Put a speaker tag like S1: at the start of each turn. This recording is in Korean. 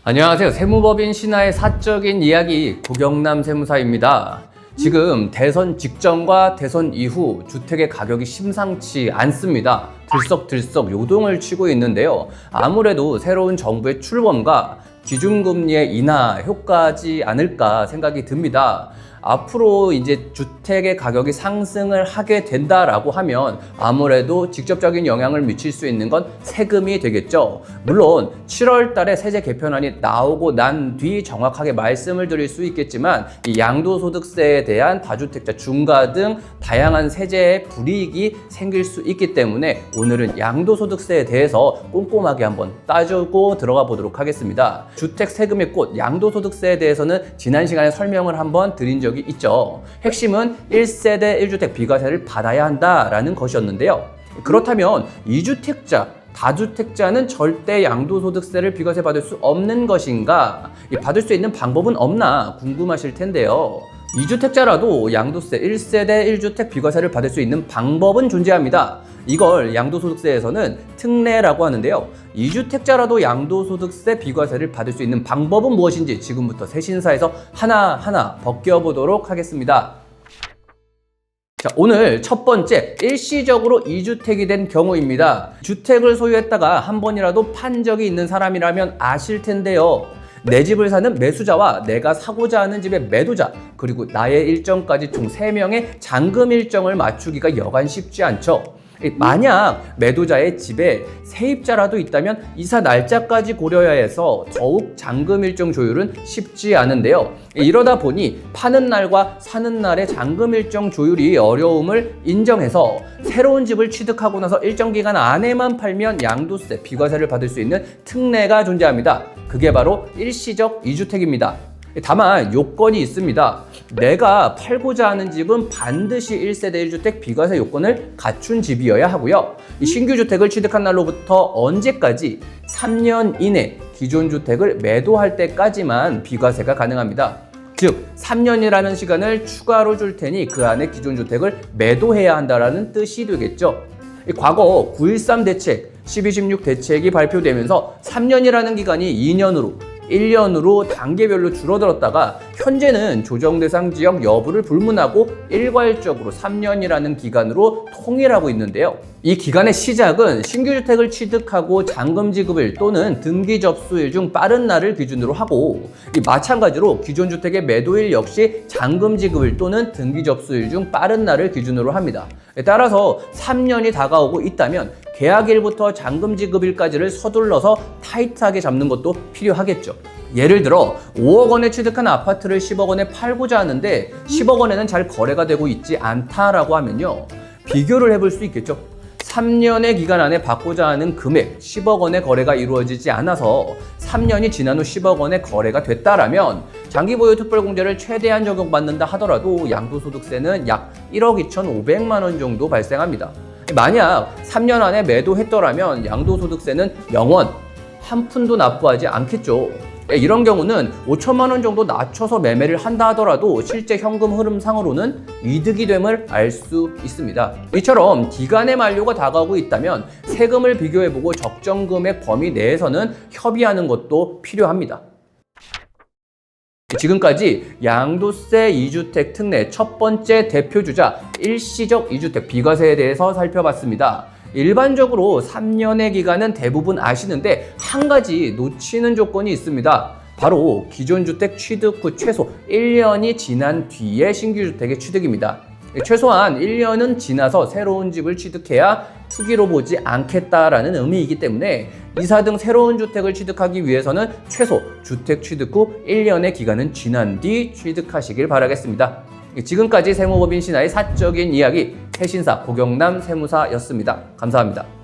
S1: 안녕하세요. 세무법인 신하의 사적인 이야기 고경남 세무사입니다. 지금 대선 직전과 대선 이후 주택의 가격이 심상치 않습니다. 들썩들썩 요동을 치고 있는데요. 아무래도 새로운 정부의 출범과 기준금리의 인하 효과지 않을까 생각이 듭니다. 앞으로 이제 주택의 가격이 상승을 하게 된다라고 하면 아무래도 직접적인 영향을 미칠 수 있는 건 세금이 되겠죠. 물론 7월 달에 세제 개편안이 나오고 난 뒤 정확하게 말씀을 드릴 수 있겠지만 이 양도소득세에 대한 다주택자 중과 등 다양한 세제의 불이익이 생길 수 있기 때문에 오늘은 양도소득세에 대해서 꼼꼼하게 한번 따지고 들어가 보도록 하겠습니다. 주택 세금의 꽃 양도소득세에 대해서는 지난 시간에 설명을 한번 드린 적이 있죠. 핵심은 1세대 1주택 비과세를 받아야 한다라는 것이었는데요. 그렇다면 2주택자, 다주택자는 절대 양도소득세를 비과세 받을 수 없는 것인가? 받을 수 있는 방법은 없나 궁금하실 텐데요. 2주택자라도 양도세 1세대 1주택 비과세를 받을 수 있는 방법은 존재합니다. 이걸 양도소득세에서는 특례라고 하는데요. 2주택자라도 양도소득세 비과세를 받을 수 있는 방법은 무엇인지 지금부터 세신사에서 하나하나 벗겨보도록 하겠습니다. 자, 오늘 첫 번째, 일시적으로 2주택이 된 경우입니다. 주택을 소유했다가 한 번이라도 판 적이 있는 사람이라면 아실 텐데요. 내 집을 사는 매수자와 내가 사고자 하는 집의 매도자, 그리고 나의 일정까지 총 3명의 잔금 일정을 맞추기가 여간 쉽지 않죠. 만약 매도자의 집에 세입자라도 있다면 이사 날짜까지 고려해야 해서 더욱 잔금 일정 조율은 쉽지 않은데요. 이러다 보니 파는 날과 사는 날의 잔금 일정 조율이 어려움을 인정해서 새로운 집을 취득하고 나서 일정 기간 안에만 팔면 양도세 비과세를 받을 수 있는 특례가 존재합니다. 그게 바로 일시적 2주택입니다. 다만 요건이 있습니다. 내가 팔고자 하는 집은 반드시 1세대 1주택 비과세 요건을 갖춘 집이어야 하고요. 신규 주택을 취득한 날로부터 언제까지 3년 이내 기존 주택을 매도할 때까지만 비과세가 가능합니다. 즉 3년이라는 시간을 추가로 줄 테니 그 안에 기존 주택을 매도해야 한다는 뜻이 되겠죠. 과거 9.13 대책, 12.16 대책이 발표되면서 3년이라는 기간이 2년으로 1년으로 단계별로 줄어들었다가 현재는 조정 대상 지역 여부를 불문하고 일괄적으로 3년이라는 기간으로 통일하고 있는데요. 이 기간의 시작은 신규 주택을 취득하고 잔금 지급일 또는 등기 접수일 중 빠른 날을 기준으로 하고 마찬가지로 기존 주택의 매도일 역시 잔금 지급일 또는 등기 접수일 중 빠른 날을 기준으로 합니다. 따라서 3년이 다가오고 있다면 계약일부터 잔금 지급일까지를 서둘러서 타이트하게 잡는 것도 필요하겠죠. 예를 들어 5억 원에 취득한 아파트를 10억 원에 팔고자 하는데 10억 원에는 잘 거래가 되고 있지 않다라고 하면요. 비교를 해볼 수 있겠죠. 3년의 기간 안에 받고자 하는 금액 10억 원의 거래가 이루어지지 않아서 3년이 지난 후 10억 원의 거래가 됐다라면 장기보유 특별공제를 최대한 적용받는다 하더라도 양도소득세는 약 1억 2,500만 원 정도 발생합니다. 만약 3년 안에 매도했더라면 양도소득세는 영원 한 푼도 납부하지 않겠죠. 이런 경우는 5천만 원 정도 낮춰서 매매를 한다 하더라도 실제 현금 흐름상으로는 이득이 됨을 알 수 있습니다. 이처럼 기간의 만료가 다가오고 있다면 세금을 비교해보고 적정 금액 범위 내에서는 협의하는 것도 필요합니다. 지금까지 양도세 2주택 특례 첫 번째 대표주자 일시적 2주택 비과세에 대해서 살펴봤습니다. 일반적으로 3년의 기간은 대부분 아시는데 한 가지 놓치는 조건이 있습니다. 바로 기존 주택 취득 후 최소 1년이 지난 뒤에 신규 주택의 취득입니다. 최소한 1년은 지나서 새로운 집을 취득해야 투기로 보지 않겠다라는 의미이기 때문에 이사 등 새로운 주택을 취득하기 위해서는 최소 주택 취득 후 1년의 기간은 지난 뒤 취득하시길 바라겠습니다. 지금까지 세무법인 신하의 사적인 이야기 세신사 고경남 세무사였습니다. 감사합니다.